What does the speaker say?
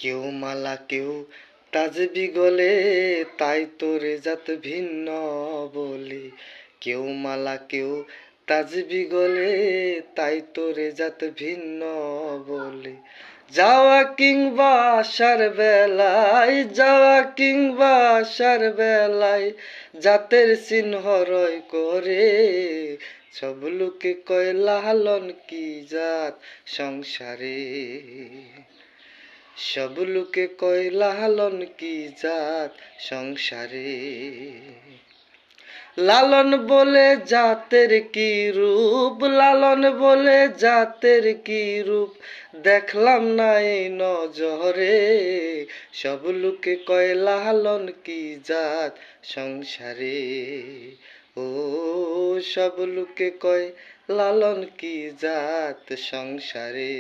কেউ মালা কেউ তাজবি গলে, তাই তোরে জাত ভিন্ন বলে। কেউ মালা কেউ তাজবি গলে, তাই তোরে জাত ভিন্ন বলে। যাওয়া কিংবা আসার বেলায়, যাওয়া কিংবা আসার বেলায় জাতের চিহ্ন রয় করে। সব লোকে কয় লালন কি জাত সংসারে। সব লোকে কয় লালন কি জাত সংসারে। লালন বলে জাতের কি রূপ, লালন বলে জাতের কি রূপ দেখলাম না এই নজরে। সব লোকে কয় লালন কি জাত সংসারে। ও সব লোকে কয় লালন কি জাত সংসারে।